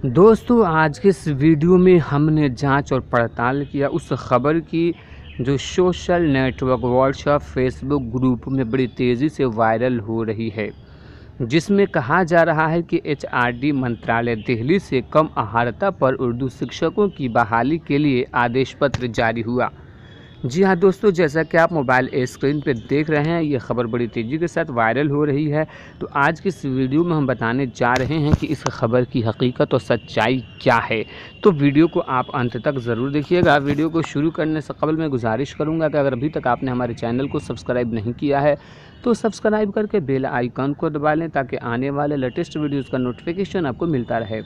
दोस्तों, आज के इस वीडियो में हमने जांच और पड़ताल किया उस खबर की जो social network WhatsApp Facebook group में बड़ी तेज़ी से वायरल हो रही है, जिसमें कहा जा रहा है कि एचआरडी मंत्रालय दिल्ली से कम अहारता पर उर्दू शिक्षकों की बहाली के लिए आदेश पत्र जारी हुआ। जी हाँ दोस्तों, जैसा कि आप मोबाइल स्क्रीन पर देख रहे हैं, ये खबर बड़ी तेज़ी के साथ वायरल हो रही है। तो आज की इस वीडियो में हम बताने जा रहे हैं कि इस खबर की हकीकत और सच्चाई क्या है। तो वीडियो को आप अंत तक ज़रूर देखिएगा। वीडियो को शुरू करने से कबल मैं गुजारिश करूंगा कि अगर अभी तक आपने हमारे चैनल को सब्सक्राइब नहीं किया है तो सब्सक्राइब करके बेल आइकन को दबा लें, ताकि आने वाले लेटेस्ट वीडियोज़ का नोटिफिकेशन आपको मिलता रहे।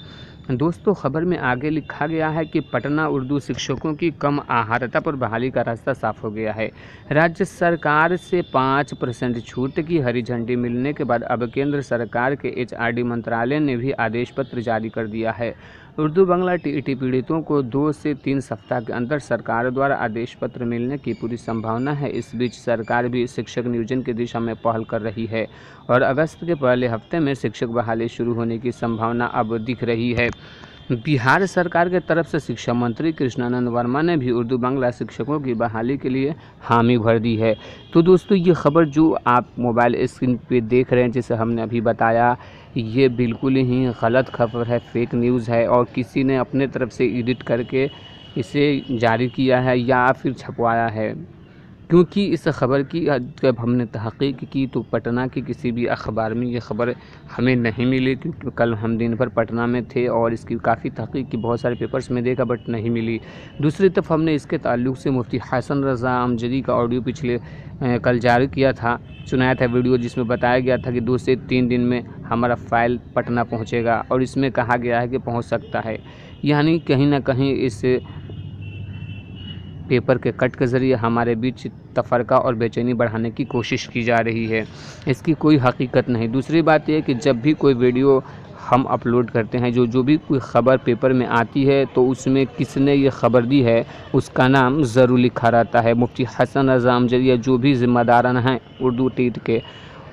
दोस्तों, खबर में आगे लिखा गया है कि पटना उर्दू शिक्षकों की कम आहारता पर बहाली का रास्ता साफ हो गया है। राज्य सरकार से 5% छूट की हरी झंडी मिलने के बाद अब केंद्र सरकार के एचआरडी मंत्रालय ने भी आदेश पत्र जारी कर दिया है। उर्दू बांग्ला टीईटी पीड़ितों को 2 से 3 सप्ताह के अंदर सरकार द्वारा आदेश पत्र मिलने की पूरी संभावना है। इस बीच सरकार भी शिक्षक नियोजन की दिशा में पहल कर रही है और अगस्त के पहले हफ्ते में शिक्षक बहाली शुरू होने की संभावना अब दिख रही है। बिहार सरकार के तरफ से शिक्षा मंत्री कृष्णानंद वर्मा ने भी उर्दू बांग्ला शिक्षकों की बहाली के लिए हामी भर दी है। तो दोस्तों, ये खबर जो आप मोबाइल स्क्रीन पे देख रहे हैं, जैसे हमने अभी बताया, ये बिल्कुल ही गलत खबर है, फेक न्यूज़ है और किसी ने अपने तरफ से एडिट करके इसे जारी किया है या फिर छपवाया है। क्योंकि इस खबर की जब हमने तहक़ीक़ की तो पटना की किसी भी अखबार में ये खबर हमें नहीं मिली, क्योंकि कल हम दिन भर पटना में थे और इसकी काफ़ी तहक़ीक़ की, बहुत सारे पेपर्स में देखा बट नहीं मिली। दूसरी तरफ हमने इसके ताल्लुक़ से मुफ्ती हसन रज़ा अमजदी का ऑडियो पिछले कल जारी किया था, सुनाया था वीडियो, जिसमें बताया गया था कि 2 से 3 दिन में हमारा फ़ाइल पटना पहुँचेगा और इसमें कहा गया है कि पहुँच सकता है। यानी कहीं ना कहीं इस पेपर के कट के ज़रिए हमारे बीच तफ़रक़ा और बेचैनी बढ़ाने की कोशिश की जा रही है। इसकी कोई हकीकत नहीं। दूसरी बात यह है कि जब भी कोई वीडियो हम अपलोड करते हैं, जो भी कोई ख़बर पेपर में आती है, तो उसमें किसने ये ख़बर दी है उसका नाम ज़रूर लिखा रहता है। मुफ्ती हसन रज़ा अमजदी या जो भी ज़िम्मेदारान हैं उर्दू टीट के,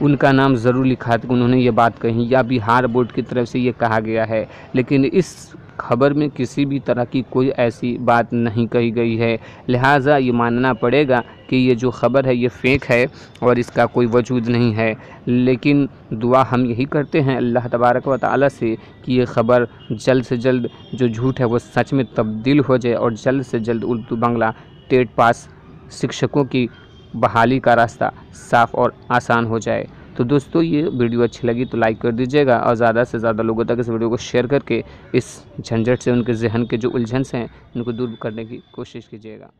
उनका नाम ज़रूर लिखा है कि उन्होंने ये बात कही या बिहार बोर्ड की तरफ से ये कहा गया है। लेकिन इस खबर में किसी भी तरह की कोई ऐसी बात नहीं कही गई है। लिहाजा ये मानना पड़ेगा कि ये जो खबर है ये फ़ेक है और इसका कोई वजूद नहीं है। लेकिन दुआ हम यही करते हैं अल्लाह तबारक व तआला से कि ये खबर जल्द से जल्द जो झूठ है वो सच में तब्दील हो जाए और जल्द से जल्द उर्दू बांग्ला टेट पास शिक्षकों की बहाली का रास्ता साफ़ और आसान हो जाए। तो दोस्तों, ये वीडियो अच्छी लगी तो लाइक कर दीजिएगा और ज़्यादा से ज़्यादा लोगों तक इस वीडियो को शेयर करके इस झंझट से, उनके जहन के जो उलझन हैं, उनको दूर करने की कोशिश कीजिएगा।